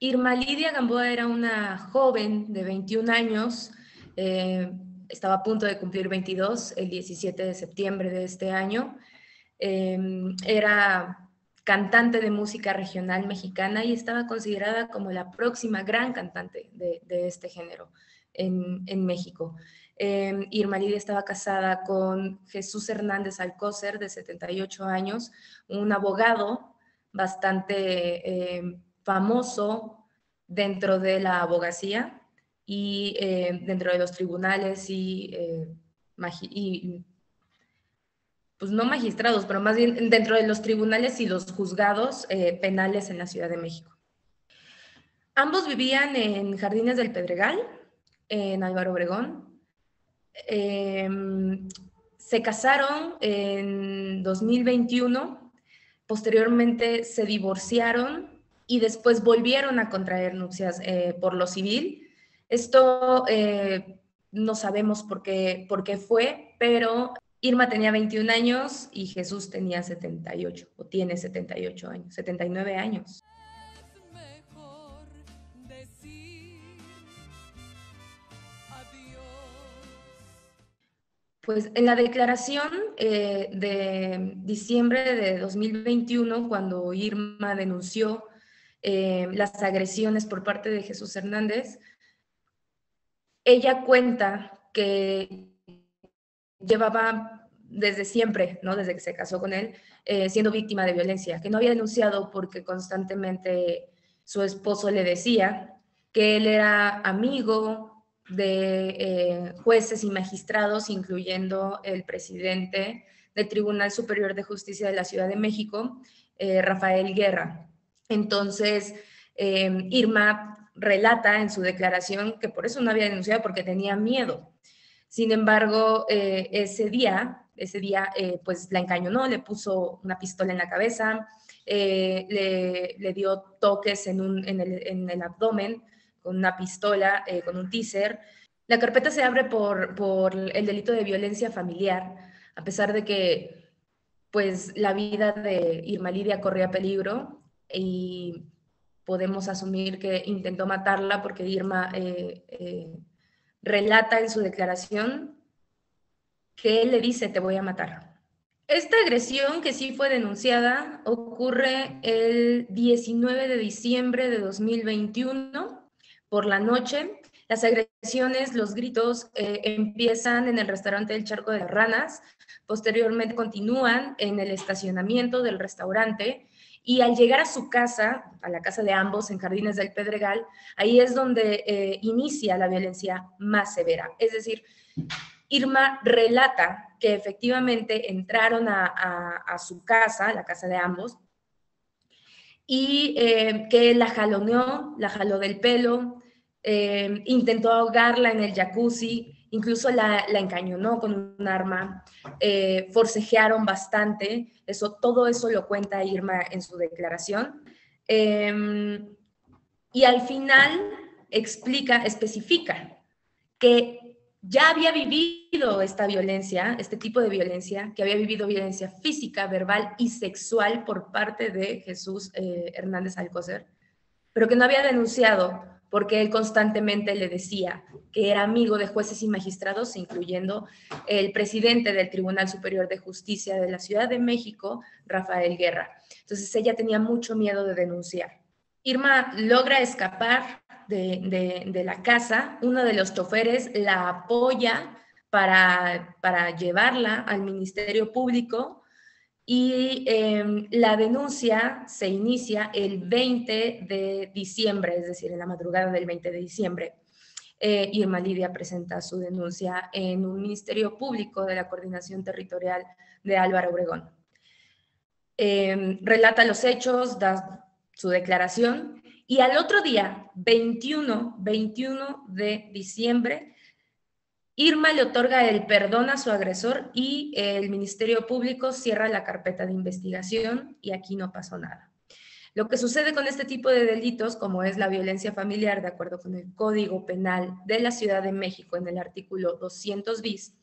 Irma Lidia Gamboa era una joven de 21 años, eh, estaba a punto de cumplir 22 el 17 de septiembre de este año. Era cantante de música regional mexicana y estaba considerada como la próxima gran cantante de este género en México. Irma Lidia estaba casada con Jesús Hernández Alcócer, de 78 años, un abogado bastante famoso dentro de la abogacía y dentro de los tribunales y pues no magistrados, pero más bien dentro de los tribunales y los juzgados penales en la Ciudad de México. Ambos vivían en Jardines del Pedregal, en Álvaro Obregón. Eh, Se casaron en 2021, posteriormente se divorciaron y después volvieron a contraer nupcias por lo civil. Esto no sabemos por qué fue, pero Irma tenía 21 años y Jesús tenía 78, o tiene 78 años, 79 años. Es mejor decir adiós. Pues en la declaración de diciembre de 2021, cuando Irma denunció las agresiones por parte de Jesús Hernández, ella cuenta que llevaba desde siempre, ¿no? Desde que se casó con él, siendo víctima de violencia, que no había denunciado porque constantemente su esposo le decía que él era amigo de jueces y magistrados, incluyendo el presidente del Tribunal Superior de Justicia de la Ciudad de México, Rafael Guerra. Entonces, Irma relata en su declaración que por eso no había denunciado, porque tenía miedo. Sin embargo, pues la encañonó, le puso una pistola en la cabeza, le dio toques en el abdomen con una pistola, con un teaser. La carpeta se abre por el delito de violencia familiar, a pesar de que pues la vida de Irma Lidia corría peligro y podemos asumir que intentó matarla porque Irma relata en su declaración que él le dice te voy a matar. Esta agresión, que sí fue denunciada, ocurre el 19 de diciembre de 2021 por la noche. Las agresiones, los gritos empiezan en el restaurante El Charco de las Ranas, posteriormente continúan en el estacionamiento del restaurante y al llegar a su casa, a la casa de ambos en Jardines del Pedregal, ahí es donde inicia la violencia más severa. Es decir, Irma relata que efectivamente entraron a su casa, la casa de ambos, y que la jaloneó, la jaló del pelo, intentó ahogarla en el jacuzzi, incluso la encañonó con un arma, forcejearon bastante, todo eso lo cuenta Irma en su declaración. Y al final especifica que ya había vivido esta violencia, este tipo de violencia, que había vivido violencia física, verbal y sexual por parte de Jesús Hernández Alcócer, pero que no había denunciado porque él constantemente le decía que era amigo de jueces y magistrados, incluyendo el presidente del Tribunal Superior de Justicia de la Ciudad de México, Rafael Guerra. Entonces ella tenía mucho miedo de denunciar. Irma logra escapar de la casa, uno de los choferes la apoya para llevarla al Ministerio Público y la denuncia se inicia el 20 de diciembre, es decir, en la madrugada del 20 de diciembre. Irma Lidia presenta su denuncia en un Ministerio Público de la Coordinación Territorial de Álvaro Obregón. Relata los hechos, da su declaración y al otro día, 21 de diciembre, Irma le otorga el perdón a su agresor y el Ministerio Público cierra la carpeta de investigación y aquí no pasó nada. Lo que sucede con este tipo de delitos, como es la violencia familiar, de acuerdo con el Código Penal de la Ciudad de México en el artículo 200 bis,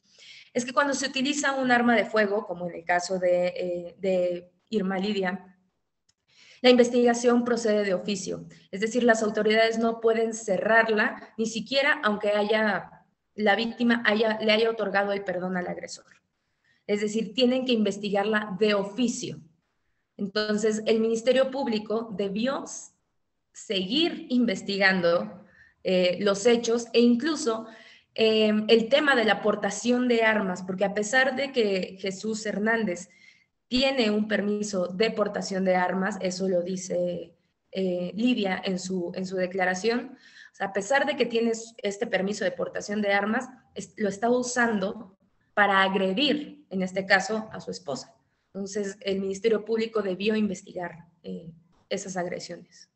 es que cuando se utiliza un arma de fuego, como en el caso de Irma Lidia, La investigación procede de oficio, es decir, las autoridades no pueden cerrarla, ni siquiera aunque la víctima le haya otorgado el perdón al agresor. Es decir, tienen que investigarla de oficio. Entonces, el Ministerio Público debió seguir investigando los hechos e incluso el tema de la portación de armas, porque a pesar de que Jesús Hernández tiene un permiso de portación de armas, eso lo dice Lidia en su declaración, o sea, a pesar de que tiene este permiso de portación de armas, lo está usando para agredir, en este caso, a su esposa. Entonces, el Ministerio Público debió investigar esas agresiones.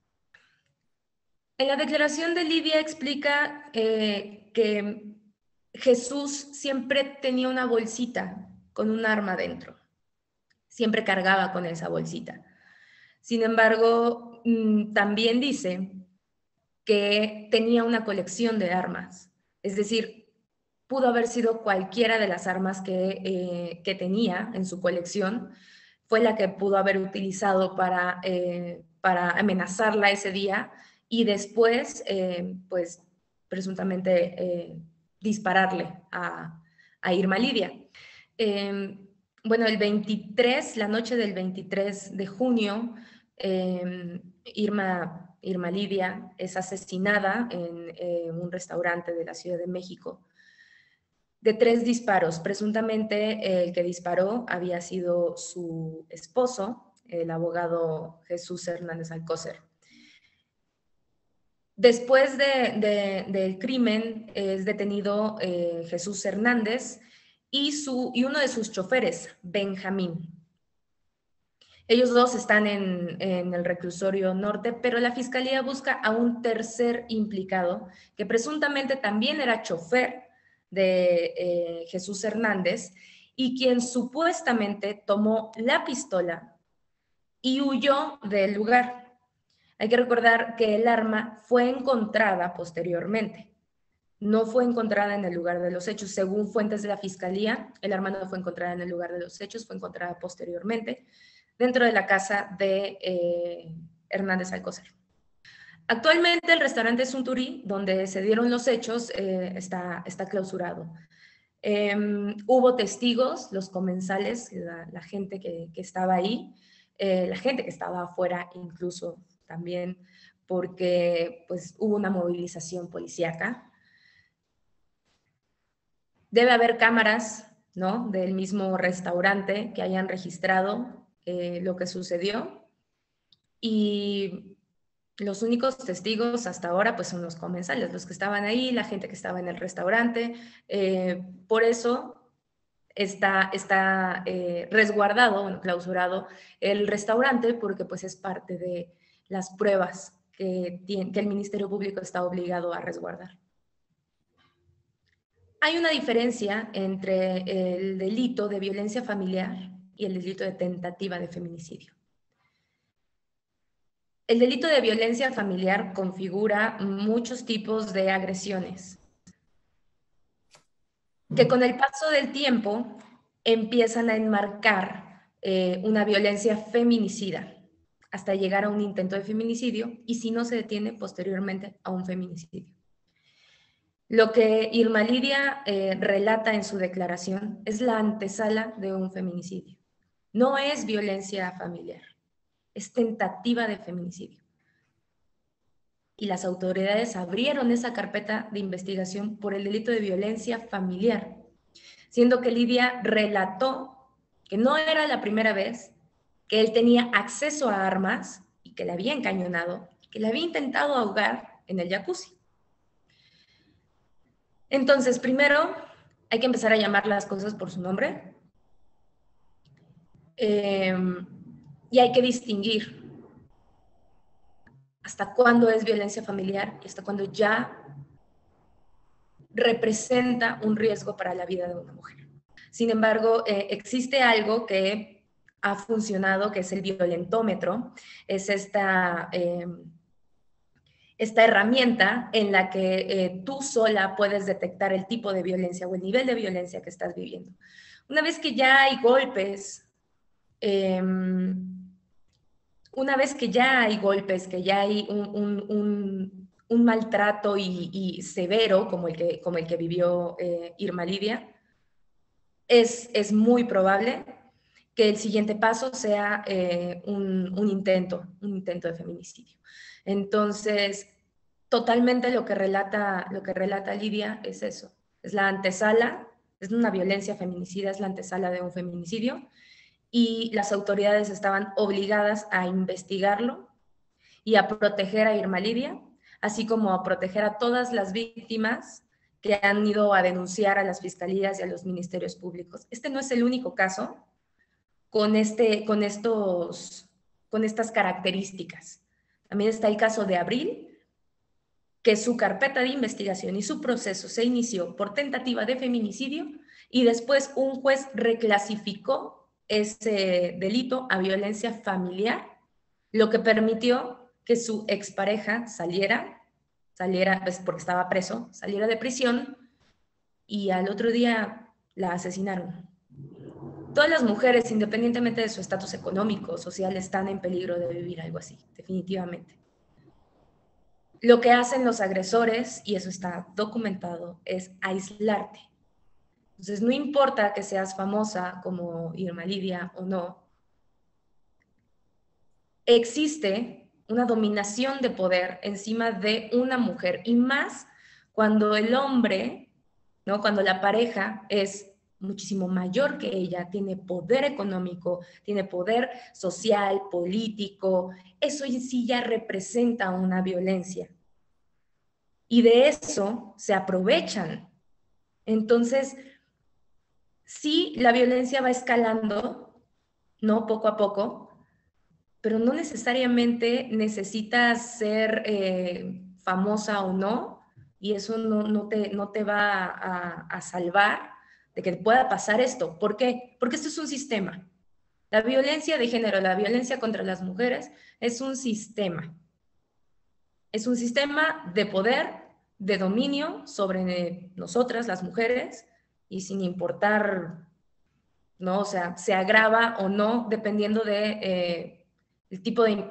En la declaración de Lidia explica que Jesús siempre tenía una bolsita con un arma dentro. Siempre cargaba con esa bolsita. Sin embargo, también dice que tenía una colección de armas. Es decir, pudo haber sido cualquiera de las armas que tenía en su colección. Fue la que pudo haber utilizado para amenazarla ese día y después, pues, presuntamente dispararle a Irma Lidia. Bueno, la noche del 23 de junio, Irma Lidia es asesinada en un restaurante de la Ciudad de México de 3 disparos. Presuntamente el que disparó había sido su esposo, el abogado Jesús Hernández Alcócer. Después del crimen es detenido Jesús Hernández y uno de sus choferes, Benjamín. Ellos dos están en el reclusorio norte, pero la fiscalía busca a un tercer implicado, que presuntamente también era chofer de Jesús Hernández, y quien supuestamente tomó la pistola y huyó del lugar. Hay que recordar que el arma fue encontrada posteriormente. No fue encontrada en el lugar de los hechos. Según fuentes de la fiscalía, el arma no fue encontrada en el lugar de los hechos, fue encontrada posteriormente dentro de la casa de Hernández Alcócer. Actualmente el restaurante Sunturí, donde se dieron los hechos, está clausurado. Hubo testigos, los comensales, la gente que estaba ahí, la gente que estaba afuera incluso también, porque pues, hubo una movilización policíaca. Debe haber cámaras, ¿no?, del mismo restaurante que hayan registrado lo que sucedió, y los únicos testigos hasta ahora pues son los comensales, los que estaban ahí, la gente que estaba en el restaurante. Por eso está resguardado, bueno, clausurado el restaurante, porque pues es parte de las pruebas que el Ministerio Público está obligado a resguardar. Hay una diferencia entre el delito de violencia familiar y el delito de tentativa de feminicidio. El delito de violencia familiar configura muchos tipos de agresiones que con el paso del tiempo empiezan a enmarcar una violencia feminicida hasta llegar a un intento de feminicidio y, si no se detiene, posteriormente a un feminicidio. Lo que Irma Lidia relata en su declaración es la antesala de un feminicidio. No es violencia familiar, es tentativa de feminicidio. Y las autoridades abrieron esa carpeta de investigación por el delito de violencia familiar, siendo que Lidia relató que no era la primera vez que él tenía acceso a armas y que la había encañonado, que la había intentado ahogar en el jacuzzi. Entonces, primero, hay que empezar a llamar las cosas por su nombre y hay que distinguir hasta cuándo es violencia familiar y hasta cuándo ya representa un riesgo para la vida de una mujer. Sin embargo, existe algo que ha funcionado, que es el violentómetro. Es esta herramienta en la que tú sola puedes detectar el tipo de violencia o el nivel de violencia que estás viviendo. Una vez que ya hay golpes, una vez que ya hay golpes, que ya hay un maltrato y severo como el que vivió Irma Lidia, es muy probable que el siguiente paso sea un intento de feminicidio. Entonces, totalmente lo que relata Lidia es eso, es la antesala, es una violencia feminicida, es la antesala de un feminicidio, y las autoridades estaban obligadas a investigarlo y a proteger a Irma Lidia, así como a proteger a todas las víctimas que han ido a denunciar a las fiscalías y a los ministerios públicos. Este no es el único caso con estas características. También está el caso de Abril, que su carpeta de investigación y su proceso se inició por tentativa de feminicidio y después un juez reclasificó ese delito a violencia familiar, lo que permitió que su expareja saliera pues porque estaba preso, saliera de prisión y al otro día la asesinaron. Todas las mujeres, independientemente de su estatus económico, social, están en peligro de vivir algo así, definitivamente. Lo que hacen los agresores, y eso está documentado, es aislarte. Entonces, no importa que seas famosa como Irma Lidia o no, existe una dominación de poder encima de una mujer, y más cuando el hombre, ¿no? Cuando la pareja es muchísimo mayor que ella, tiene poder económico, tiene poder social, político, eso en sí ya representa una violencia. Y de eso se aprovechan. Entonces, sí, la violencia va escalando, ¿no? Poco a poco, pero no necesariamente necesitas ser famosa o no, y eso no te va a salvar de que pueda pasar esto. ¿Por qué? Porque esto es un sistema. La violencia de género, la violencia contra las mujeres es un sistema. Es un sistema de poder, de dominio sobre nosotras, las mujeres, y sin importar, ¿no? O sea, se agrava o no dependiendo de el tipo de,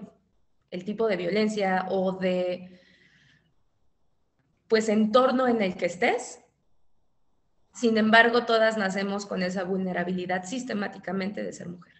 el tipo de violencia o de, pues, entorno en el que estés. Sin embargo, todas nacemos con esa vulnerabilidad sistemáticamente de ser mujer.